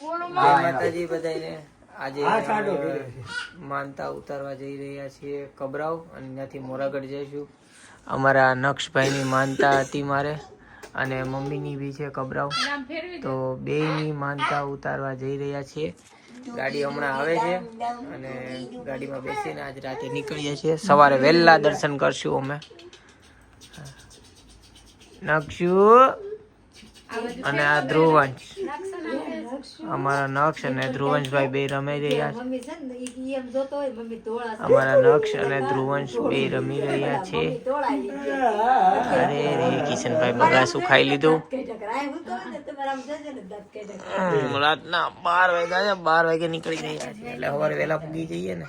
માતાજી બધાને આજે માનતા ઉતારવા જઈ રહ્યા છીએ કબરાવ અને ત્યાંથી મોરાગઢ જઈશું. અમારા નક્ષભાઈની માનતા હતી મારે અને મમ્મીની બી છે કબરાવ, તો બેયની માનતા ઉતારવા જઈ રહ્યા છીએ. ગાડી હમણાં આવે છે અને ગાડીમાં બેસીને આજ રાતે નીકળીએ છીએ. સવારે વહેલા દર્શન કરશું અમે. નક્ષુ અને આ ધ્રુવંશ, અમારા નક્ષ અને ધ્રુવંશભાઈ બે રમી રહ્યા છે. અમારા નક્ષ અને ધ્રુવંશ બે રમી રહ્યા છે. અરે રે કિશનભાઈ બગાસું ખાઈ લીધું. રાતના 12 વાગ્યા છે, 12 વાગે નીકળી રહ્યા છે એટલે સવારે વહેલા પૂગી જઈએ ને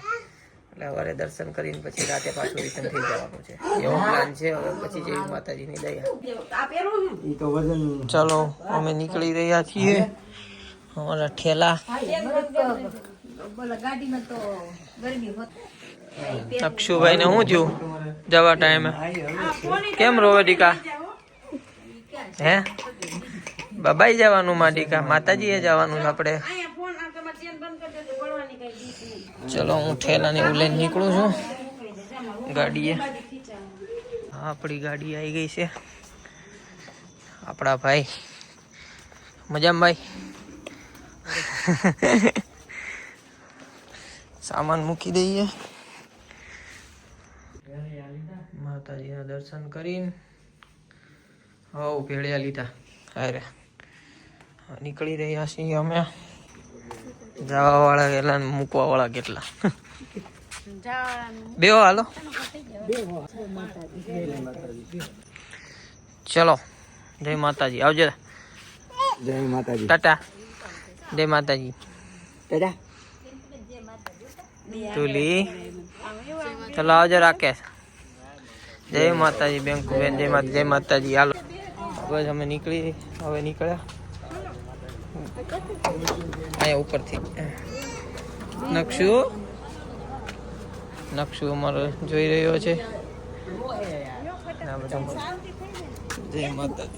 એટલે સવારે દર્શન કરીને પછી રાતે પાછું રિટર્ન થઈ જવાનું છે. એવો પ્લાન છે. હવે પછી જેવી માતાજીની દયા. ચલો અમે નીકળી રહ્યા છીએ. અમારા ઠેલા અક્ષુભાઈ ને શું થયું જવા ટાઈમે? કેમ રોવે ટીકા? હે બાબાઈ જવાનું માં ટીકા? માતાજી એ જવાનું છે આપણે. ચલો હું ઠેલા ને લઈને નીકળું છું ગાડીએ. આપણી ગાડી આવી ગઈ છે. આપણા ભાઈ મજામાં ભાઈ? સામાન મૂકી દઈએ. માતાજીના દર્શન કરીને હવ ભેળિયા લીધા. અરે નીકળી રહ્યા છીએ અમે. જવા વાળા કેટલા મૂકવા વાળા કેટલા? બેહો હાલો. ચલો જય માતાજી. આવજો. જય માતાજી. ટાટા. જય માતાજી. ટાટા. તુલી ચલો આવજો. રાકેશ જય માતાજી. બેંકુ બેન જય માતા. જય માતાજી. હાલો બસ અમે હવે નીકળ્યા અહીંયા ઉપરથી. નક્ષુ અમારો જોઈ રહ્યો છે. જય માતાજી.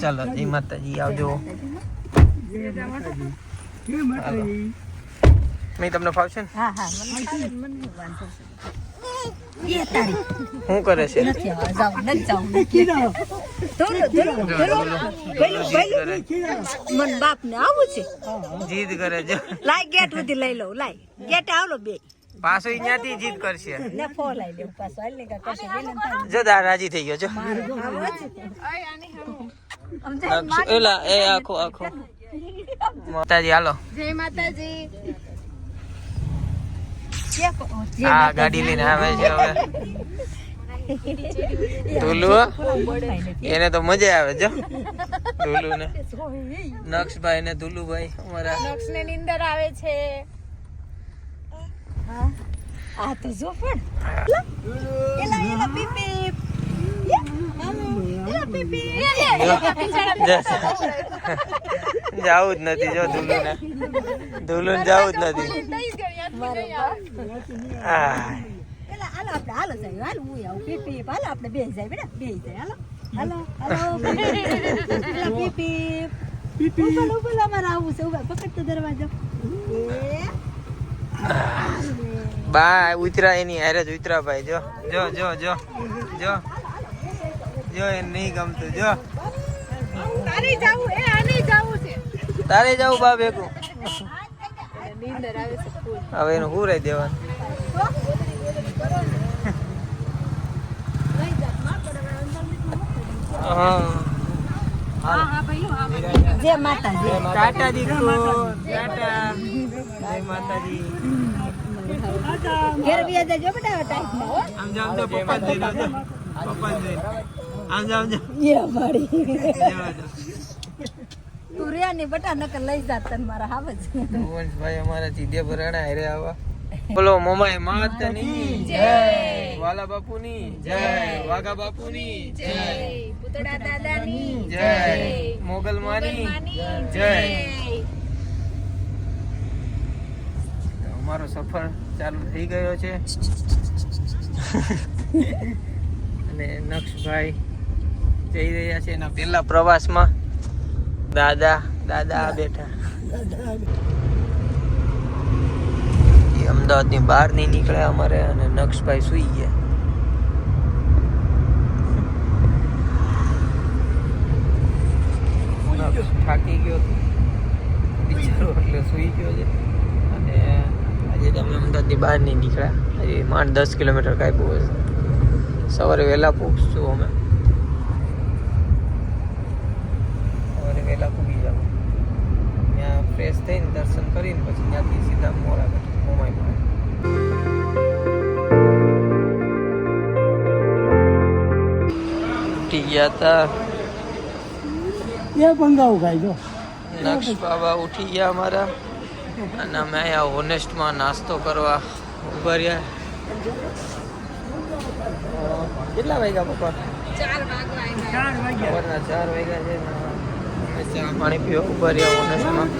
ચાલો જય માતાજી. આવજો. મેં તમને ફાવશે ને? શું કરે છે? મન બાપ ને આવું છે. જીદ કરે છે. લાય ગેટ સુધી લઈ લઉં. લાય ગેટ આવલો બે પાછો અહીંયાથી જીદ કરશે. ને ફો લઈ લેવું પાછો. હાલ ને કશે જો રાજી થઈ ગયો છો. એલા એ આખો માતાજી. હાલો જય માતાજી. હા ગાડી લઈને આવે છે હવે. ધુલુ એને તો મજા આવે જો. ધુલુ ને નક્ષભાઈ ને ધુલુભાઈ અમારા. નક્ષ ને નીંદર આવે છે. આ તો જો પણ એલા પીપી. જાવું જ નથી જો ધુલુ ને જાવું જ નથી. હાલો જાય. હાલ હું આવું પીપી. હાલો આપણે બે જાય બેટા. બે જાય. હાલો પીપી પીપી. બોલો અમારે આવું છે. પકડ તો દરવાજો. બા ઉતરા એની હારે જ ઉતરા ભાઈ. જો જો જો જો જો જો એ નહીં ગમતું. જો તારે જાવું. આને જાવું છે. તારે જાવું બા ભેગું. નીંદર આવે છે. હવે એનું હું રહી દેવાનું. જય માતાજી. ટાટા દીકરો. ટાટા. જય માતાજી. ઘેર બી જજો બેટા. ટાઈમ હો. આમ જાવ તો પપ્પા જઈ રહ્યો. પપ્પા જઈ. આમ જાવ જા. એ મારી તું રે ને બેટા નકર લઈ જાત તન મારા હાવજ. ભાઈ અમારા ચીધે ભરાણા હેરે આવા. બોલો મોમાઈ માતની જય. વાલા બાપુની જય. વાઘા બાપુની જય. પુતળા દાદાની જય. મોગલ માની જય. અમારો સફર ચાલુ થઈ ગયો છે અને નક્ષભાઈ જઈ રહ્યા છે એના પહેલા પ્રવાસમાં. દાદા બેઠા. એ અમદાવાદની બહાર નહીં નીકળ્યા અમારે, અને નક્ષભાઈ સુઈ ગયા. થાકી ગયો બિચારો, એટલે સુઈ ગયો છે. અને આજે તમે અમદાવાદની બહાર નહીં નીકળ્યા. હજી માંડ 10 કિલોમીટર કાપ્યું હશે. સવારે વહેલા પહોંચશું અમે. સવારે વહેલા પૂગી જાવ, ત્યાં ફ્રેશ થઈને દર્શન કરીને પછી ત્યાંથી સીધા મોરાગઢ મોમાઈ મળે. ઉઠી ગયા હતા નક્ષ બાબા, ઉઠી ગયા અમારા. અને અમે અહીંયા હોનેસ્ટમાં નાસ્તો કરવા ઉભા રહ્યા. કેટલા વાગ્યા પપ્પા? 4 વાગ્યા. 4 વાગ્યા છે. ચા પાણી પીવા ઉભા રહ્યા હોનેસ્ટમાં.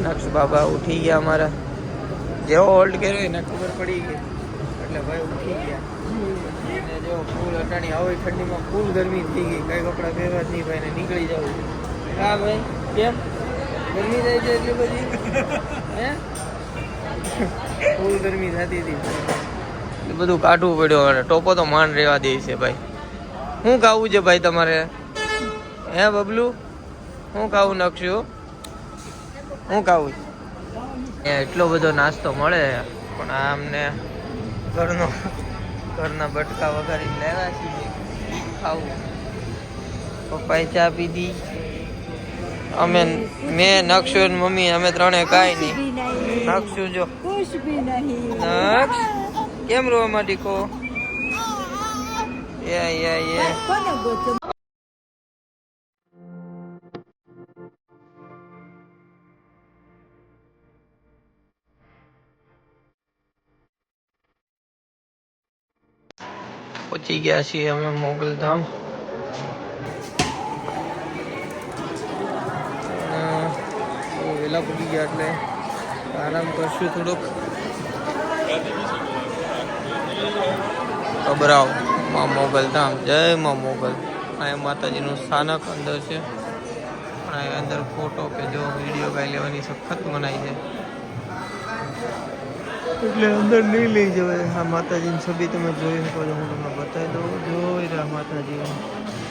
નક્ષ બાબા ઉઠી ગયા અમારા. જેવો હોલ્ડ કર્યો એને ખબર પડી ગઈ એટલે ભાઈ ઉઠી ગયા. અને જો ફૂલ અટાણી આવી ઠંડીમાં ફૂલ ગરમી થઈ ગઈ, કઈ કપડાં પહેરવા જ નહીં ભાઈ ને નીકળી જવું. હા ભાઈ, કેમ ગરમી થાય છે એટલી બધી? હે ફૂલ ગરમી થતી હતી, બધું કાઢવું પડ્યું. અને ટોપો તો માંડ રહેવા દે છે ભાઈ. શું ખાવું છે ભાઈ તમારે? હે બબલુ, શું ખાવું? નક્ષું શું ખાવું? એટલો બધો નાસ્તો મળે, પણ આ અમને ઘરના બટકા વગાડીને લેવા છીએ ખાવું. પપ્પાએ ચા પીધી, મેં નક્ષુ અને મમ્મી અમે ત્રણે કાંઈ નહીં. નક્ષુ જો નક્ષ કેમ રોવા માંડી કો? પહોંચી ગયા છીએ અમે મોગલધામ. વેલા પૂગી ગયા એટલે આરામ કરશું થોડુંક. કબરાવ માં મોગલધામ. જય માં મોગલ. અહીંયા માતાજીનું સ્થાનક અંદર છે. પણ અંદર ફોટો કે જો વિડીયો કાંઈ લેવાની સખત મનાઈ છે, એટલે અંદર નહીં લઈ જવાય. આ માતાજીની છબી તમે જોઈ શકો છો, હું તમને બતાવી દઉં. જોઈ રહ્યા માતાજી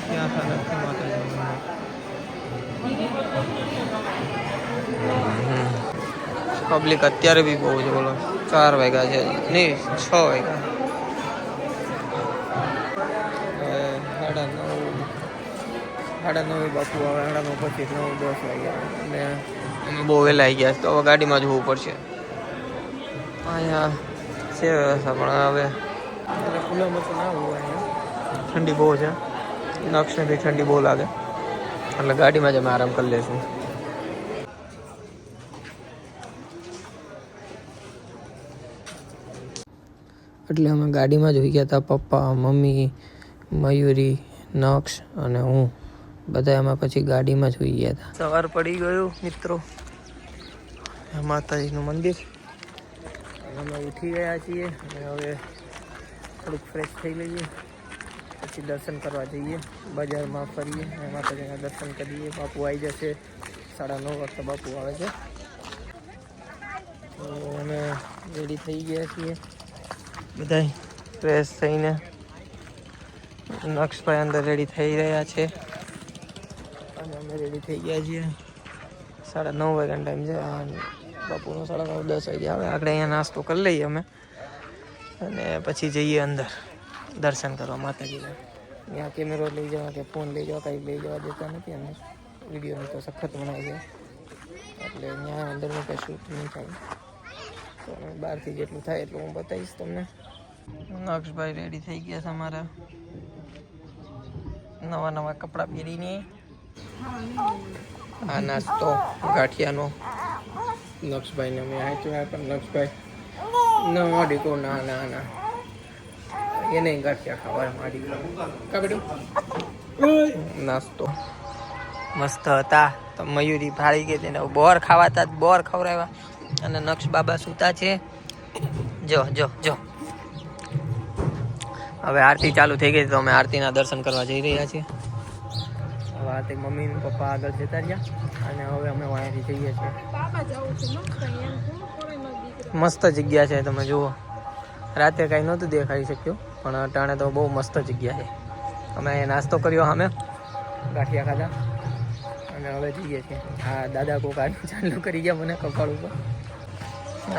ક્યાં સ્થાનક છે માતાજી. પબ્લિક અત્યારે બી બહુ છે. બોલો 4 વાગ્યા છે, નહીં 6 વાગ્યા. 9:30 બાપુ આવે. 9:30 પછી 9-10 વાગ્યા. એટલે અમે બહુ વહેલા આવી ગયા, તો હવે ગાડીમાં જવું પડશે. અહીંયા છે વ્યવસ્થા, પણ હવે એટલે ખુલ્લામાં તો ના હોય. અહીંયા ઠંડી બહુ છે. નક્ષને બી ઠંડી બહુ લાગે, એટલે ગાડીમાં જ અમે આરામ કરી લઈશું. એટલે અમે ગાડીમાં જ હોઈ ગયા હતા. પપ્પા, મમ્મી, મયુરી, નક્ષ અને હું બધા એમાં પછી ગાડીમાં જ હોઈ ગયા હતા. સવાર પડી ગયું મિત્રો. માતાજીનું મંદિર. અમે ઉઠી ગયા છીએ અને હવે થોડુંક ફ્રેશ થઈ લઈએ, પછી દર્શન કરવા જઈએ. બજારમાં ફરીએ અને માતાજીના દર્શન કરીએ. બાપુ આવી જશે 9:30 વાગતા બાપુ આવે છે. તો અમે રેડી થઈ ગયા છીએ બધા ફ્રેશ થઈને. નક્ષભાઈ અંદર રેડી થઈ રહ્યા છે અને અમે રેડી થઈ ગયા છીએ. 9:30 વાગ્યાનો ટાઈમ છે. બાપુનો 9:30-10 વાગે આવે. આગળ અહીંયા નાસ્તો કરી લઈએ અમે અને પછી જઈએ અંદર દર્શન કરવા માતાજીના. ત્યાં કેમેરો લઈ જવા કે ફોન લઈ જવા કાંઈ લઈ જવા દેતા નથી. અને વિડીયોની તો સખત બનાવી છે, એટલે ત્યાં અંદરનું કંઈ શૂટ નહીં થાય. તો બહારથી જેટલું થાય એટલું હું બતાવીશ તમને. નક્ષભાઈ રેડી થઈ ગયા છે અમારા. નવા કપડાં પહેરીને આ નાસ્તો ગાંઠિયાનો નક્ષભાઈને અમે આપ્યો. પણ નક્ષભાઈ ના માડીકો ના એને ગાંઠિયા ખાવા માડીકો કાપડ્યું. નાસ્તો મસ્ત હતા. તો મયુરી ફાળી ગઈ તેને બોર ખાવાતા બોર ખવડાવ્યા. અને નક્ષ બાબા સૂતા છે. જો હવે આરતી ચાલુ થઈ ગઈ તો અમે આરતીના દર્શન કરવા જઈ રહ્યા છીએ. હવે આરતી મમ્મી ને પપ્પા આગળ જતા રહ્યા અને હવે અમે અહીંયાથી જઈએ છીએ. મસ્ત જગ્યા છે, તમે જુઓ. રાતે કાંઈ નહોતું દેખાઈ શક્યું પણ અટાણે તો બહુ મસ્ત જગ્યા છે. અમે અહીંયા નાસ્તો કર્યો, અમે ગાંઠિયા ખાધા અને હવે જઈએ છીએ. હા, દાદા કોક આને ચાંદલો કરી ગયા મને કપાળ ઉપર.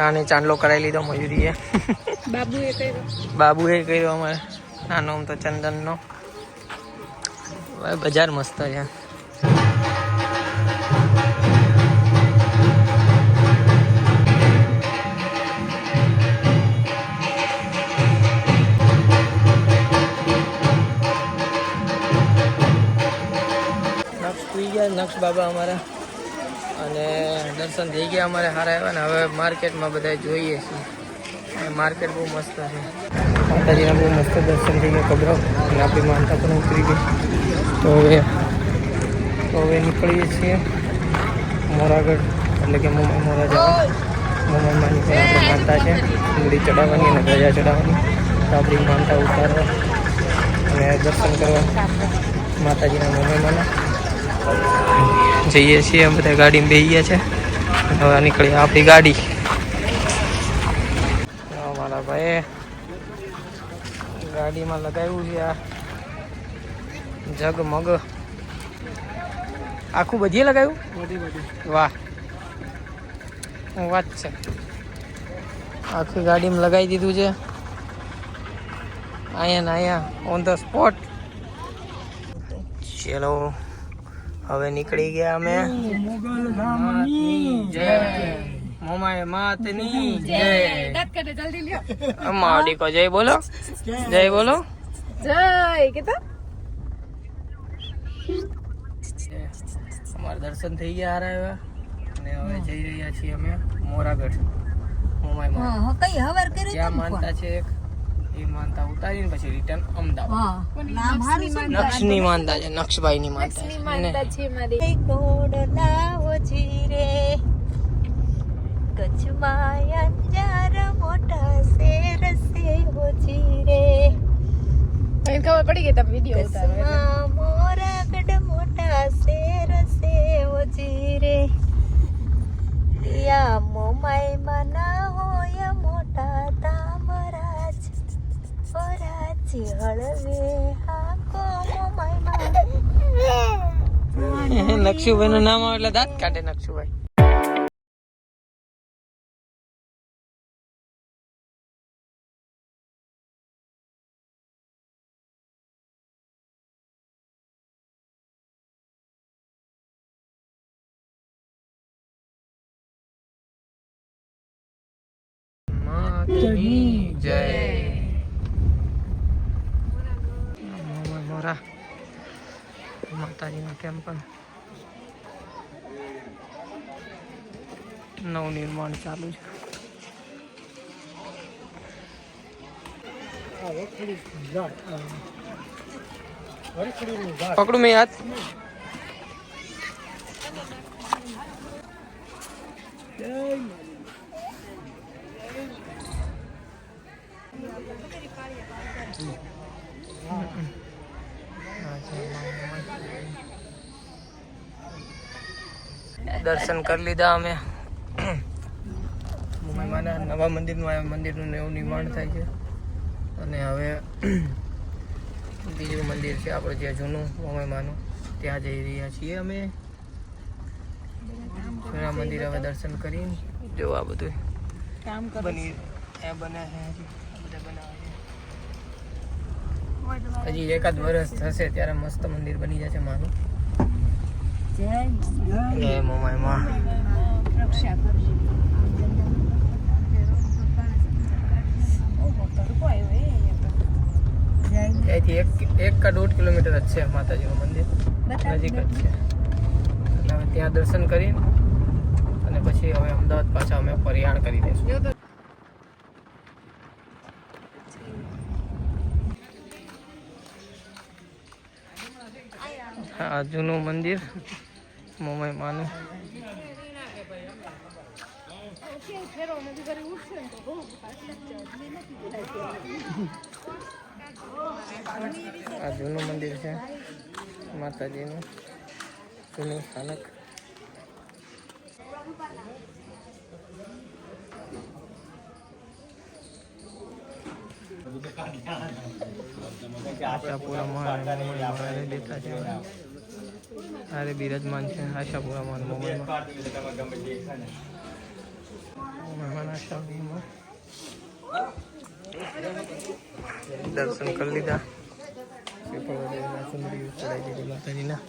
આને ચાંદલો કરાવી લીધો મયુરીએ. બાબુએ કર્યો અમારે નાનો આમ તો ચંદનનો. બજાર મસ્ત છે. નક્ષ બાબા અમારા અને દર્શન થઈ ગયા અમારે સારા આવ્યા ને હવે માર્કેટમાં બધા જોઈએ છીએ. માર્કેટ બહુ મસ્ત છે. માતાજીના બહુ મસ્ત દર્શન થઈ ગયા કબરાવ અને આપણી માનતા પણ ઉતરી ગઈ. તો હવે નીકળીએ છીએ મોરાગઢ, એટલે કે મોરા જવા. મોમાની પણ આપણે માનતા છે, ડુંગળી ચડાવવાની અને ધજા ચડાવવાની. તો આપણી માનતા ઉતારવા અને દર્શન કરવા માતાજીના મોમાના જઈએ છીએ. બધા ગાડીમાં બેસી ગયા છે. હવે નીકળી આપણી ગાડી. મારા ભાઈ ગાડીમાં લગાવ્યું છે આ જગમગ. આખું બધી લગાવ્યું? વાહ, વાત છે. આખી ગાડીમાં લગાવી દીધું છે અહીંયા ને અહીંયા ઓન ધ સ્પોટ. ચલો હવે નીકળી ગયા અમે. મોમાએ માતની જય. માડી કો જય બોલો, જય બોલો, જય કેતા. અમારા દર્શન થઈ ગયા હારા એવા અને હવે જઈ રહ્યા છીએ અમે મોરાગઢ. મોમાઈ કઈ હવાર કર્યું ત્યાં માનતા છે એક, એ માનતા ઉતારીને પછી રિટર્ન અમદાવાદ. નક્ષની માનતા છે, નક્ષભાઈની માનતા છે મારી. કોડ લાવો જીરે કચ્છમાં અંજાર મોટા શેર સેવો જીરે. ખબર પડી ગઈ તમે વિડિયો ઉતારો. મોરાગઢ મોટા શેર સેવો જીરે. યા મોમાઈ મના હોય મોટા તામરાજ. ઓરાજી હળવે હાકો મોમાઈ માં. નક્ષુભાઈ નું નામ આવે એટલે દાંત કાઢે નક્ષુભાઈ. જય મોરા માતાજીનું ટેમ્પલ નવનિર્માણ ચાલુ છે. પકડું મેં હાથ. દર્શન કરી લીધા અમે. મુંબઈમાં નવા મંદિરનું નવું નિર્માણ થાય છે અને હવે બીજું મંદિર છે આપણે જે જૂનું મુંબઈમાંનું, ત્યાં જઈ રહ્યા છીએ અમે. જૂના મંદિર હવે દર્શન કરીને જો આ બધું બની બને છે. હજી એકાદ વર્ષ થશે ત્યારે મસ્ત મંદિર બની જશે માનું. જય મોમાઈ માં. ત્યાંથી 1 કે 1.5 કિલોમીટર જ છે માતાજીનું મંદિર, નજીક જ છે. એટલે હવે ત્યાં દર્શન કરી અને પછી હવે અમદાવાદ પાછા અમે પરિયાણ કરી દઈશું. આ જૂનું મંદિર મોમાઈ માનું. આ જૂનું મંદિર છે માતાજીનું જૂનું સ્થાનક. આશાપુરા દેતા છે અરે બિરાજમાન છે આશાપુરામાં મહેમાન આશાપુરમાં દર્શન કરી લીધા. માતાજીના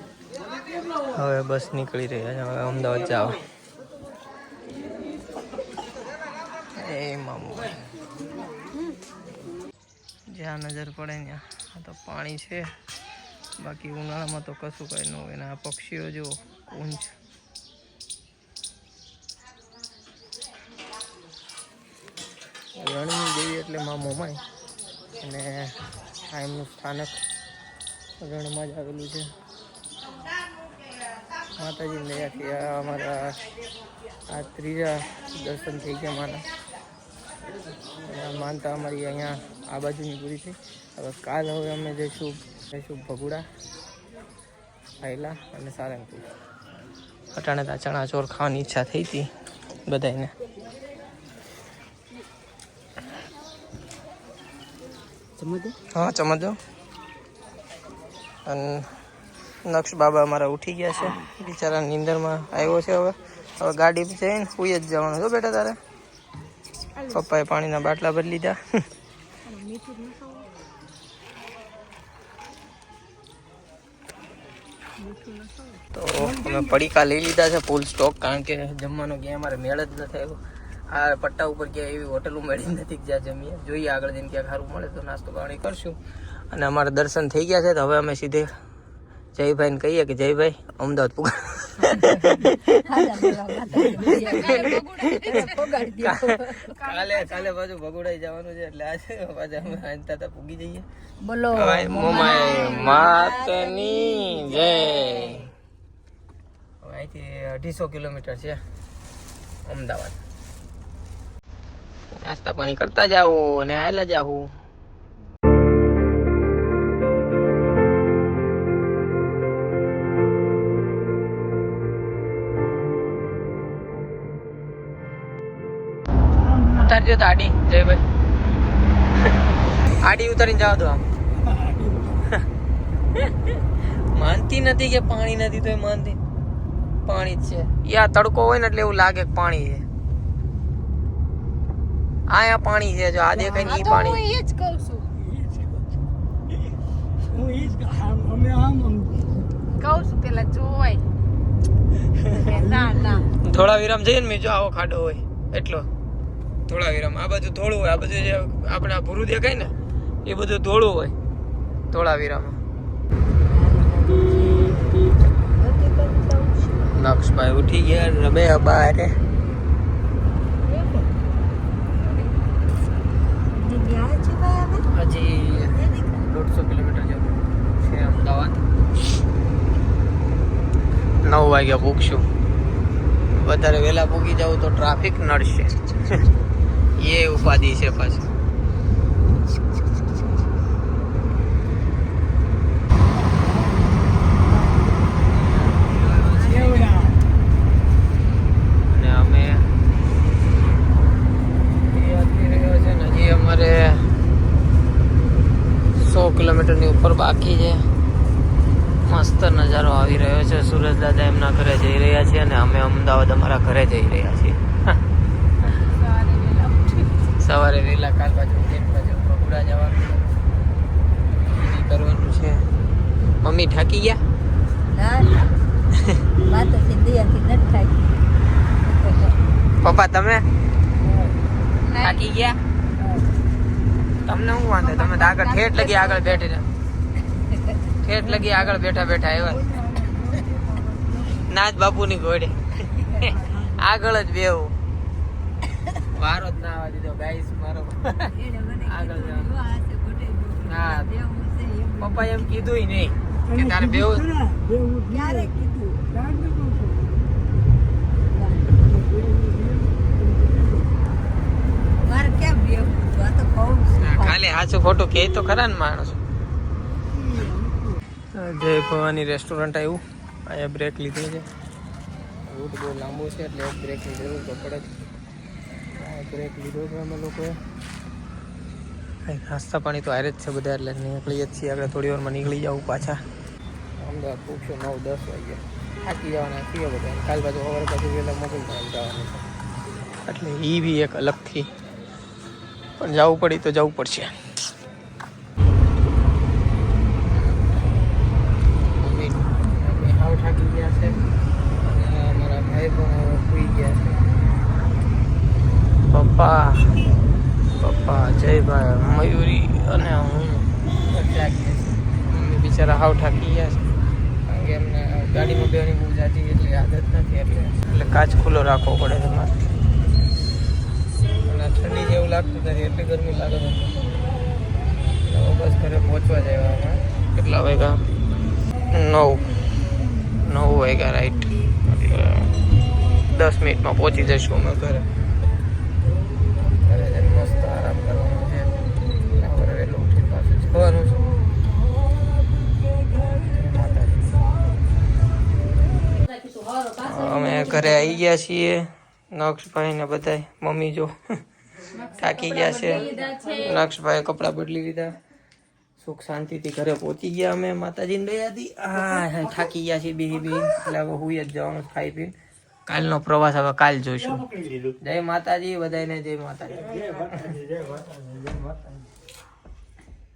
હવે બસ નીકળી રહ્યા છે. હવે અમદાવાદ જાવ. એ મામુભાઈ જ્યાં નજર પડે ત્યાં આ તો પાણી છે. બાકી ઉનાળામાં તો કશું કઈ ન હોય. ને આ પક્ષીઓ જુઓ કુંજ. રણની દેવી એટલે મા મોમાઈ અને આ એમનું સ્થાનક રણમાં જ આવેલું છે. માતાજી દયાથી આ અમારા આ ત્રીજા દર્શન થઈ ગયા મારા. માનતા અમારી અહીંયા આ બાજુની પૂરી થઈ. હવે કાલ હવે અમે જઈશું ભગુડા, આયલા અને સારંગપુર. અટાણે ત્યાં ચણા ચોર ખાવાની ઈચ્છા થઈ હતી બધાને. હા ચમચો. અને નક્ષ બાબા અમારા ઉઠી ગયા છે. બિચારા નીંદરમાં આવ્યો છે. હવે ગાડી જઈને સુઈ જ જવાનું છો બેટા તારે. પપ્પાએ પાણીના બાટલા ભરી લીધા. તો અમે પડીકા લઈ લીધા છે ફૂલ સ્ટોક. કારણ કે જમવાનો ક્યાંય અમારે મેળ જ ન થયો. આ પટ્ટા ઉપર ક્યાંય એવી હોટલો મળી નથી જ્યાં જમીએ. જોઈએ આગળ જઈને ક્યાંક સારું મળે તો નાસ્તો પાણી કરશું. અને અમારા દર્શન થઈ ગયા છે. તો હવે અમે સીધે જયભાઈને કહીએ કે જયભાઈ અમદાવાદ પુગા. કાલે પાછું ભગોડાઈ જવાનું છે એટલે આજે પાછા અમે આનતા પૂગી જઈએ. બોલો મોમાઈ માતની જય. અહીંથી 250 કિલોમીટર છે અમદાવાદ. નાસ્તા પાણી કરતા જાઓ અને હાલા જાઓ. ઉતારજો તો આડી જયભાઈ. આડી ઉતારીને જાવ તો આમ. માનતી નથી કે પાણી નથી તો માનતી પાણી જ છે. યા તડકો હોય ને એટલે એવું લાગે કે પાણી છે. આયા પાણી છે. જો આ દેખાય ને ઈ પાણી. હું એ જ કહું છું. કહું છું પેલા જોવાય. ના થોડા વિરામ જઈએ ને મેં જો આવો ખાડો હોય એટલો. થોડા વિરામ આ બાજુ થોડું હોય. આ બધું જે આપણે આ ભૂરું દેખાય ને એ બધું થોડું હોય થોડા વિરામ. નક્ષભાઈ ઉઠી ગયા રમે બારે. હજી 150 કિલોમીટર જેવું છે અમદાવાદ. 9 વાગ્યા પૂગશું. વધારે વહેલા પૂગી જાવ તો ટ્રાફિક નડશે. એ ઉપાધિ છે પાછી. અને અમે હજી અમારે 100 કિલોમીટરની ઉપર બાકી છે. મસ્ત નજારો આવી રહ્યો છે. સુરજ દાદા એમના ઘરે જઈ રહ્યા છે અને અમે અમદાવાદ અમારા ઘરે જઈ રહ્યા છીએ. સવારે વહેલા કાલ પાછું બગુડા જવાનું કરવાનું છે. મમ્મી થાકી ગયા? પપ્પા તમે થાકી ગયા? તમને શું વાંધો? તમે તો આગળ ઠેઠ લગી આગળ બેઠી ઠેઠ લગી આગળ બેઠા બેઠા આવ્યા. નાથ બાપુની ઘોડે આગળ જ બેવું. વારો જ ના આવવા દીધો ગાઈસ મારો. આગળ હા પપ્પા એમ કીધું નહીં કે તારે બેવું. કાલે સાચું ખોટું કે તો ખરા ને માણસ. જય ભવાની રેસ્ટોરન્ટ આવ્યું. અહીંયા બ્રેક લીધી છે. રૂટ બહુ લાંબુ છે એટલે એક બ્રેકની જરૂર તો પડે જ. બ્રેક લીધો છે અમે લોકોએ. કંઈક નાસ્તા પાણી તો હારે જ છે બધા, એટલે નીકળીએ જ છીએ. આપણે થોડી વારમાં નીકળી જવું પાછા. અમદાવાદ પૂછ્યો 9-10 વાગ્યા. થાકી જવાના છીએ બધા. કાલ બાજુ સવારે પાછું વહેલા મોકલતા જવાનું છે. એટલે એ બી એક અલગથી પણ જવું પડી તો જવું પડશે. મમ્મી હાવ થાકી ગયા છે અને અમારા ભાઈ પણ સુઈ ગયા છે. પપ્પા જયભાઈ, મયુરી અને હું જાગીએ છીએ. મમ્મી બિચારા હાવ થાકી ગયા છે કારણ કે એમને ગાડીમાં બેવાની બહુ જાતી એટલી આદત નથી એટલે કાચ ખુલ્લો રાખવો પડે છે મારે. અને ઠંડી જેવું લાગતું નથી, એટલી ગરમી લાગે છે. બસ ઘરે પહોંચવા જાય અમે. કેટલા વાગ્યા? 9 વાગ્યા રાઈટ. 10 મિનિટમાં પહોંચી જઈશું અમે ઘરે. મસ્ત આરામ કરવાનો છે. વહેલું ઉઠી પાછું જવાનું છે. અમે ઘરે આવી ગયા છીએ. નક્ષભાઈ ને બધા. મમ્મી જો થાકી ગયા છે. નક્ષભાઈ કપડાં બદલી લીધા. સુખ શાંતિથી ઘરે પહોંચી ગયા અમે માતાજીને દયાથી. હા થાકી ગયા છીએ બે એટલે હવે હુઈ જ જવાનું ખાઈ પીને. કાલનો પ્રવાસ હવે કાલ જોઈશું. જય માતાજી બધાને. જય માતાજી.